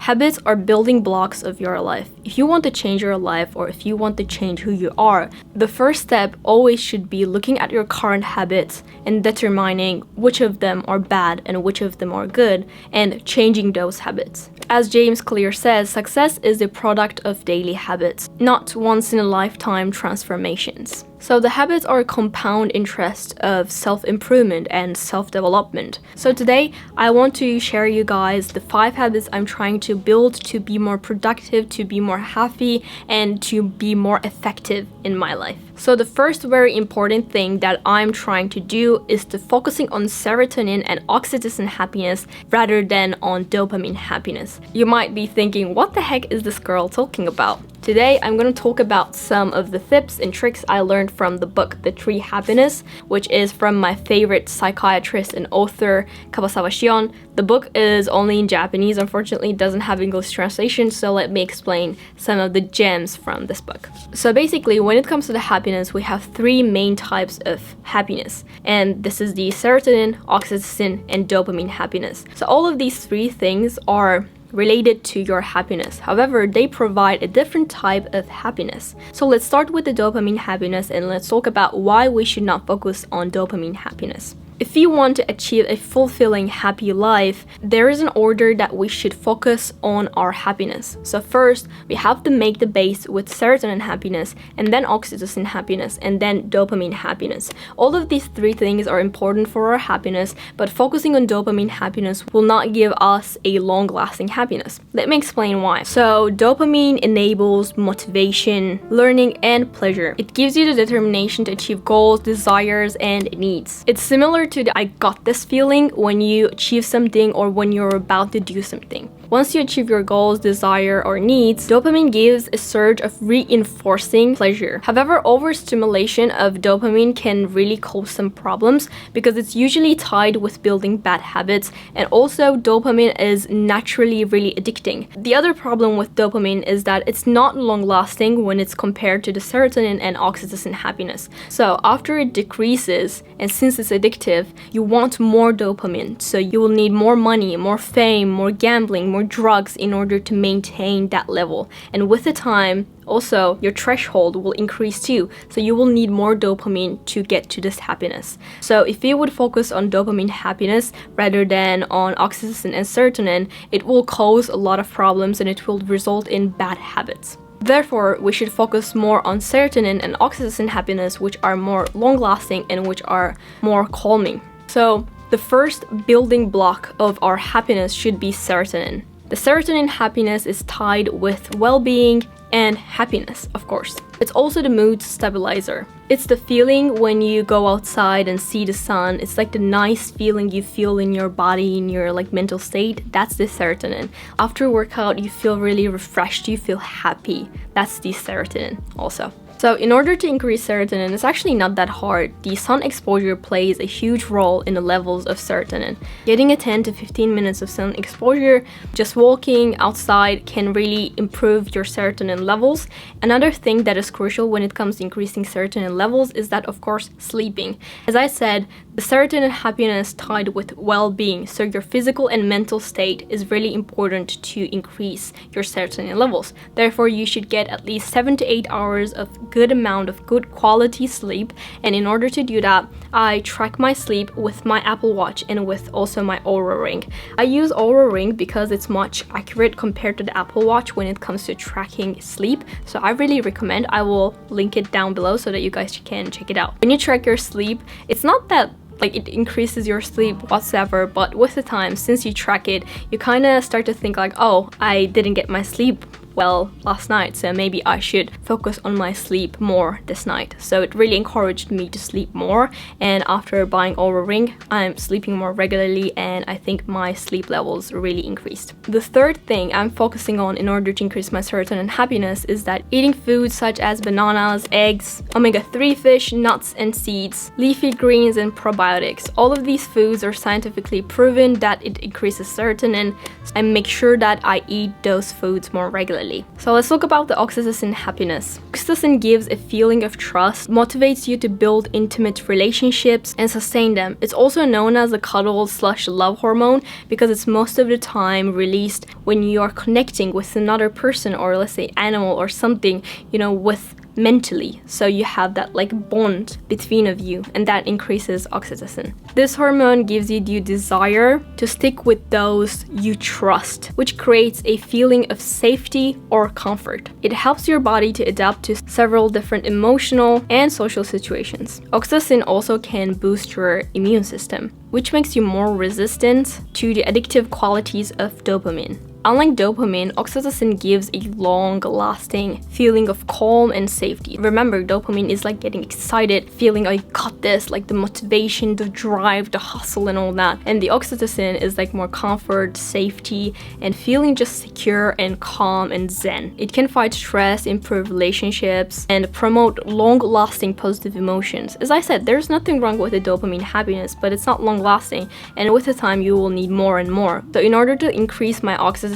Habits are building blocks of your life. If you want to change your life or if you want to change who you are, the first step always should be looking at your current habits and determining which of them are bad and which of them are good and changing those habits. As James Clear says, success is the product of daily habits, not once-in-a-lifetime transformations. So the habits are a compound interest of self-improvement and self-development. So today, I want to share you guys the 5 habits I'm trying to build to be more productive, to be more happy, and to be more effective in my life. So the first very important thing that I'm trying to do is to focusing on serotonin and oxytocin happiness rather than on dopamine happiness. You might be thinking, what the heck is this girl talking about? Today, I'm going to talk about some of the tips and tricks I learned from the book The Tree Happiness, which is from my favorite psychiatrist and author, Kabasawa Shion. The book is only in Japanese, unfortunately it doesn't have English translation, so let me explain some of the gems from this book. So basically, when it comes to the happiness, we have 3 main types of happiness, and this is the serotonin, oxytocin, and dopamine happiness. So all of these 3 things are related to your happiness. However, they provide a different type of happiness. So let's start with the dopamine happiness and let's talk about why we should not focus on dopamine happiness. If you want to achieve a fulfilling, happy life, there is an order that we should focus on our happiness. So first, we have to make the base with serotonin happiness, and then oxytocin happiness, and then dopamine happiness. All of these 3 things are important for our happiness, but focusing on dopamine happiness will not give us a long-lasting happiness. Let me explain why. So dopamine enables motivation, learning, and pleasure. It gives you the determination to achieve goals, desires, and needs. It's similar to the I got this feeling when you achieve something or when you're about to do something. Once you achieve your goals, desire, or needs, dopamine gives a surge of reinforcing pleasure. However, overstimulation of dopamine can really cause some problems because it's usually tied with building bad habits, and also dopamine is naturally really addicting. The other problem with dopamine is that it's not long-lasting when it's compared to the serotonin and oxytocin happiness. So after it decreases, and since it's addictive, you want more dopamine. So you will need more money, more fame, more gambling, more drugs in order to maintain that level. And with the time, also, your threshold will increase too, so you will need more dopamine to get to this happiness. So if you would focus on dopamine happiness rather than on oxytocin and serotonin, it will cause a lot of problems and it will result in bad habits. Therefore, we should focus more on serotonin and oxytocin happiness, which are more long-lasting and which are more calming. So the first building block of our happiness should be serotonin. The serotonin happiness is tied with well-being and happiness, of course. It's also the mood stabilizer. It's the feeling when you go outside and see the sun. It's like the nice feeling you feel in your body, in your mental state. That's the serotonin. After a workout, you feel really refreshed, you feel happy. That's the serotonin also. So in order to increase serotonin, it's actually not that hard. The sun exposure plays a huge role in the levels of serotonin. Getting a 10 to 15 minutes of sun exposure, just walking outside can really improve your serotonin levels. Another thing that is crucial when it comes to increasing serotonin levels is that, of course, sleeping. As I said, the serotonin happiness tied with well-being, so your physical and mental state is really important to increase your serotonin levels. Therefore, you should get at least 7 to 8 hours of good amount of good quality sleep, and in order to do that, I track my sleep with my Apple Watch and with also my Oura Ring. I use Oura Ring because it's much accurate compared to the Apple Watch when it comes to tracking sleep, so I really recommend. I will link it down below so that you guys can check it out. When you track your sleep, it's not that it increases your sleep whatsoever, but with the time, since you track it, you kind of start to think oh, I didn't get my sleep well last night, so maybe I should focus on my sleep more this night. So it really encouraged me to sleep more, and after buying Oura Ring, I'm sleeping more regularly, and I think my sleep levels really increased. The third thing I'm focusing on in order to increase my serotonin happiness is that eating foods such as bananas, eggs, omega-3 fish, nuts and seeds, leafy greens, and probiotics. All of these foods are scientifically proven that it increases serotonin, and make sure that I eat those foods more regularly. regularly. So let's talk about the oxytocin happiness. Oxytocin gives a feeling of trust, motivates you to build intimate relationships and sustain them. It's also known as the cuddle/love hormone because it's most of the time released when you are connecting with another person, or let's say animal or something, with mentally. So you have that like bond between of you, and that increases oxytocin. This hormone gives you the desire to stick with those you trust, which creates a feeling of safety or comfort. It helps your body to adapt to several different emotional and social situations. Oxytocin also can boost your immune system, which makes you more resistant to the addictive qualities of dopamine. Unlike dopamine, oxytocin gives a long-lasting feeling of calm and safety. Remember, dopamine is like getting excited, feeling I got this, like the motivation, the drive, the hustle and all that. And the oxytocin is like more comfort, safety, and feeling just secure and calm and zen. It can fight stress, improve relationships, and promote long-lasting positive emotions. As I said, there's nothing wrong with the dopamine happiness, but it's not long-lasting, and with the time you will need more and more. So in order to increase my oxytocin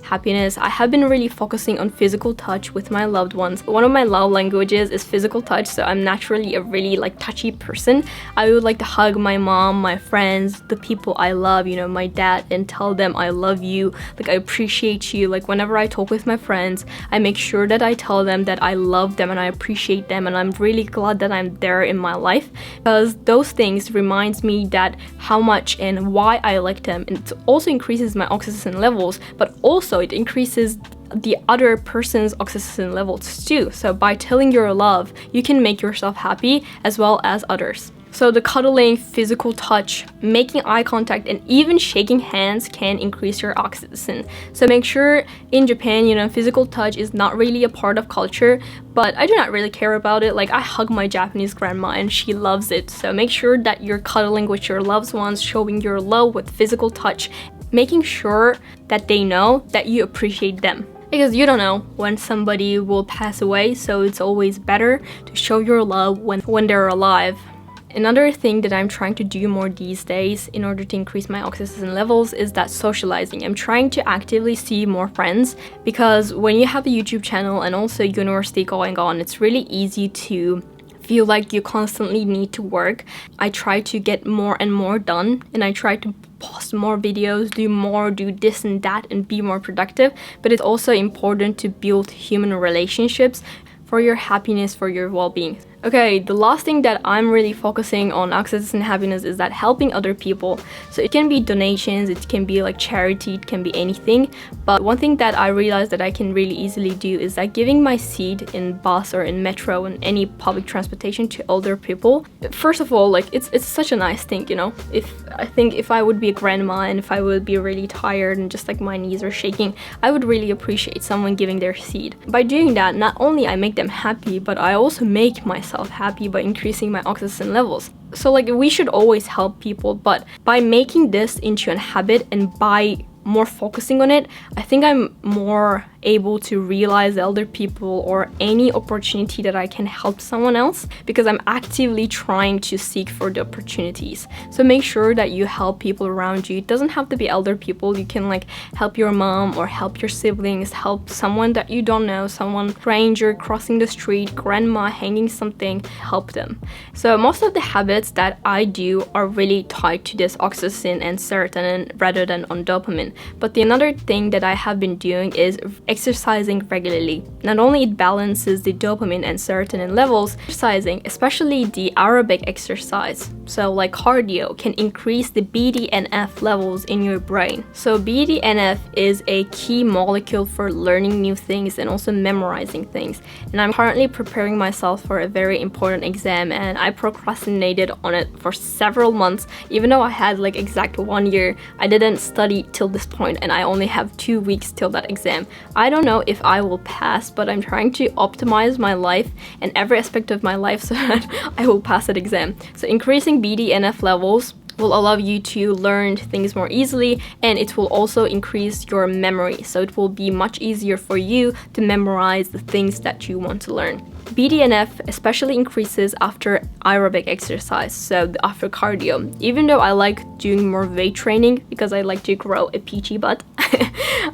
happiness, I have been really focusing on physical touch with my loved ones. One of my love languages is physical touch, so I'm naturally a really like touchy person. I would like to hug my mom, my friends, the people I love, my dad, and tell them I love you, like I appreciate you. Like whenever I talk with my friends, I make sure that I tell them that I love them and I appreciate them, and I'm really glad that I'm there in my life, because those things reminds me that how much and why I like them. And it also increases my oxytocin levels, but also it increases the other person's oxytocin levels too. So by telling your love, you can make yourself happy as well as others. So the cuddling, physical touch, making eye contact, and even shaking hands can increase your oxytocin. So make sure in Japan, physical touch is not really a part of culture, but I do not really care about it. Like I hug my Japanese grandma and she loves it. So make sure that you're cuddling with your loved ones, showing your love with physical touch, making sure that they know that you appreciate them. Because you don't know when somebody will pass away, so it's always better to show your love when they're alive. Another thing that I'm trying to do more these days in order to increase my oxytocin levels is that socializing. I'm trying to actively see more friends, because when you have a YouTube channel and also university going on, it's really easy to feel like you constantly need to work. I try to get more and more done, and I try to post more videos, do this and that, and be more productive. But it's also important to build human relationships for your happiness, for your well-being. Okay, the last thing that I'm really focusing on oxytocin happiness is that helping other people. So it can be donations, it can be like charity, it can be anything. But one thing that I realized that I can really easily do is that giving my seat in bus or in metro and any public transportation to older people. First of all, like it's such a nice thing, If I would be a grandma and if I would be really tired and just like my knees are shaking, I would really appreciate someone giving their seat. By doing that, not only I make them happy, but I also make myself happy by increasing my oxytocin levels. So like we should always help people, but by making this into a habit and by more focusing on it, I think I'm more able to realize elder people or any opportunity that I can help someone else, because I'm actively trying to seek for the opportunities. So make sure that you help people around you. It doesn't have to be elder people. You can like help your mom or help your siblings, help someone that you don't know, someone stranger crossing the street, grandma hanging something, help them. So most of the habits that I do are really tied to this oxytocin and serotonin rather than on dopamine. But another thing that I have been doing is exercising regularly. Not only it balances the dopamine and serotonin levels, exercising, especially the aerobic exercise, so like cardio, can increase the BDNF levels in your brain. So BDNF is a key molecule for learning new things and also memorizing things. And I'm currently preparing myself for a very important exam, and I procrastinated on it for several months. Even though I had like exact 1 year, I didn't study till this point, and I only have 2 weeks till that exam. I don't know if I will pass, but I'm trying to optimize my life and every aspect of my life so that I will pass that exam. So increasing BDNF levels will allow you to learn things more easily, and it will also increase your memory. So it will be much easier for you to memorize the things that you want to learn. BDNF especially increases after aerobic exercise, so after cardio. Even though I like doing more weight training because I like to grow a peachy butt,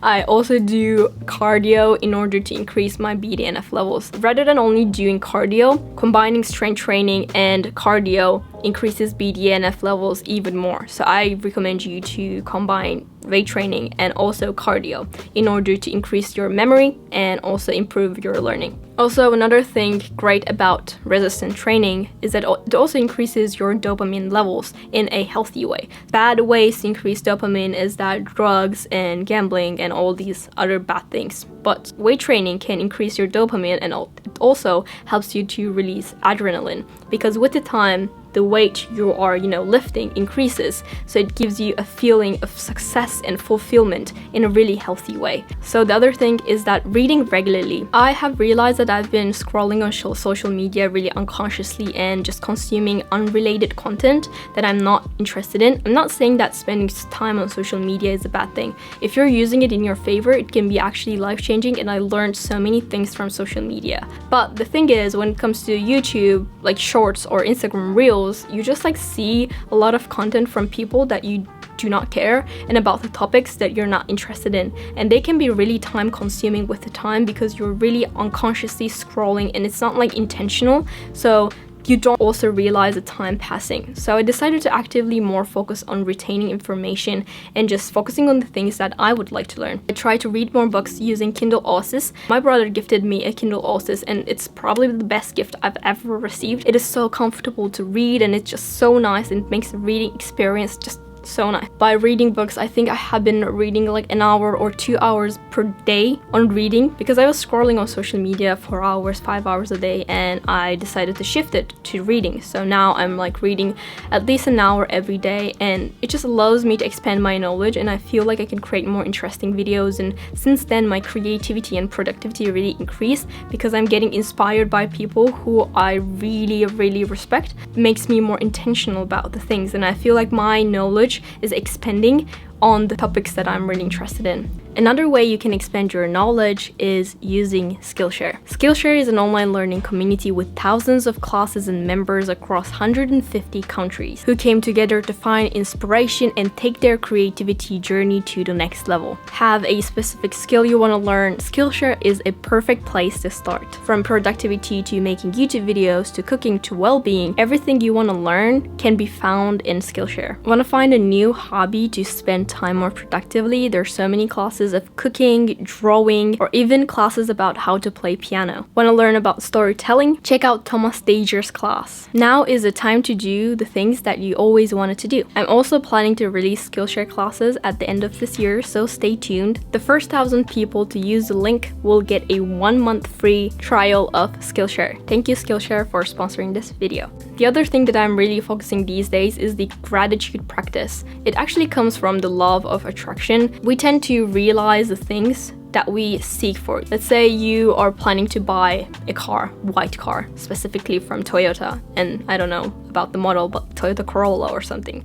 I also do cardio in order to increase my BDNF levels. Rather than only doing cardio, combining strength training and cardio increases BDNF levels even more. So I recommend you to combine weight training and also cardio in order to increase your memory and also improve your learning. Also, another thing great about resistance training is that it also increases your dopamine levels in a healthy way. Bad ways to increase dopamine is that drugs and gambling and all these other bad things. But weight training can increase your dopamine, and it also helps you to release adrenaline, because with the time, the weight you are, lifting increases, so it gives you a feeling of success and fulfillment in a really healthy way. So the other thing is that reading regularly. I have realized that I've been scrolling on social media really unconsciously and just consuming unrelated content that I'm not interested in. I'm not saying that spending time on social media is a bad thing. If you're using it in your favor, it can be actually life-changing, and I learned so many things from social media. But the thing is, when it comes to YouTube, like shorts or Instagram Reels, you just see a lot of content from people that you do not care and about the topics that you're not interested in, and they can be really time consuming with the time because you're really unconsciously scrolling and it's not intentional, so you don't also realize the time passing. So I decided to actively more focus on retaining information and just focusing on the things that I would like to learn. I try to read more books using Kindle Oasis. My brother gifted me a Kindle Oasis, and it's probably the best gift I've ever received. It is so comfortable to read, and it's just so nice, and it makes the reading experience just so nice. By reading books, I think I have been reading an hour or 2 hours per day on reading, because I was scrolling on social media for hours, 5 hours a day, and I decided to shift it to reading. So now I'm reading at least an hour every day, and it just allows me to expand my knowledge, and I feel like I can create more interesting videos. And since then, my creativity and productivity really increased because I'm getting inspired by people who I really, really respect. It makes me more intentional about the things, and I feel like my knowledge is expanding on the topics that I'm really interested in. Another way you can expand your knowledge is using Skillshare. Skillshare is an online learning community with thousands of classes and members across 150 countries who came together to find inspiration and take their creativity journey to the next level. Have a specific skill you want to learn? Skillshare is a perfect place to start. From productivity to making YouTube videos to cooking to well-being, everything you want to learn can be found in Skillshare. Want to find a new hobby to spend time more productively? There's so many classes of cooking, drawing, or even classes about how to play piano. Want to learn about storytelling? Check out Thomas Dager's class. Now is the time to do the things that you always wanted to do. I'm also planning to release Skillshare classes at the end of this year, so stay tuned. The first 1,000 people to use the link will get a 1-month free trial of Skillshare. Thank you, Skillshare, for sponsoring this video. The other thing that I'm really focusing these days is the gratitude practice. It actually comes from the law of attraction. We tend to realize the things that we seek for. Let's say you are planning to buy a car, white car, specifically from Toyota, and I don't know about the model, but Toyota Corolla or something.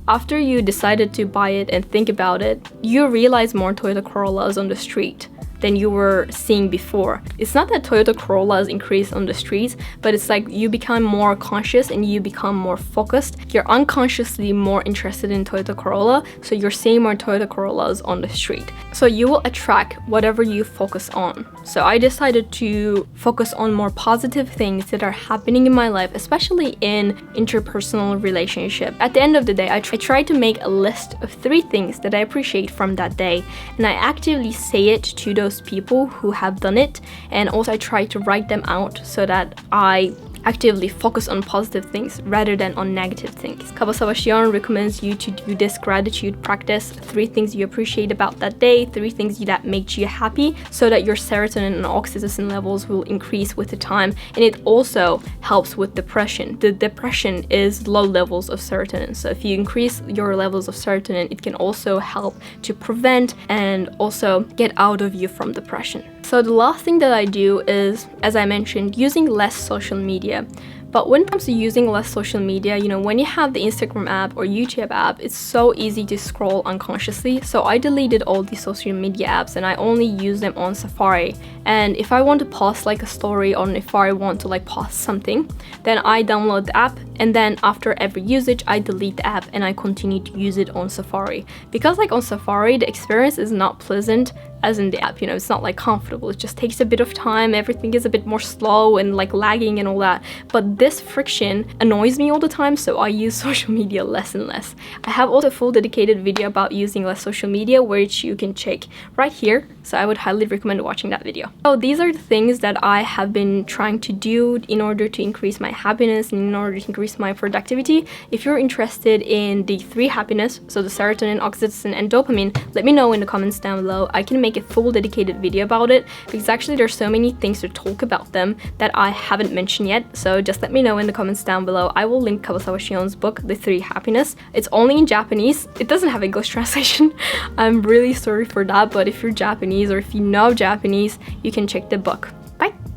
After you decided to buy it and think about it, you realize more Toyota Corollas on the street than you were seeing before. It's not that Toyota Corollas increase on the streets, but it's you become more conscious and you become more focused. You're unconsciously more interested in Toyota Corolla, so you're seeing more Toyota Corollas on the street. So you will attract whatever you focus on. So I decided to focus on more positive things that are happening in my life, especially in interpersonal relationship. At the end of the day, I try to make a list of 3 things that I appreciate from that day, and I actively say it to those people who have done it, and also I try to write them out so that I actively focus on positive things rather than on negative things. Kaba Sawashian recommends you to do this gratitude practice, 3 things you appreciate about that day, 3 things that make you happy, so that your serotonin and oxytocin levels will increase with the time, and it also helps with depression. The depression is low levels of serotonin, so if you increase your levels of serotonin, it can also help to prevent and also get out of you from depression. So the last thing that I do is, as I mentioned, using less social media. But when it comes to using less social media, you know, when you have the Instagram app or YouTube app, it's so easy to scroll unconsciously. So I deleted all the social media apps and I only use them on Safari. And if I want to post like a story, or if I want to like post something, then I download the app, and then after every usage I delete the app and I continue to use it on Safari. Because like on Safari the experience is not pleasant as in the app, you know, it's not like comfortable, it just takes a bit of time, everything is a bit more slow and like lagging and all that. But this friction annoys me all the time, so I use social media less and less. I have also a full dedicated video about using less social media, which you can check right here, so I would highly recommend watching that video. So these are the things that I have been trying to do in order to increase my happiness and in order to increase my productivity. If you're interested in the 3 happiness, so the serotonin, oxytocin and dopamine, let me know in the comments down below. I can make a full dedicated video about it, because actually there's so many things to talk about them that I haven't mentioned yet. So just let me know in the comments down below. I will link Kawasawa Shion's book, The 3 Happiness. It's only in Japanese. It doesn't have English translation. I'm really sorry for that, but if you're Japanese or if you know Japanese, you can check the book.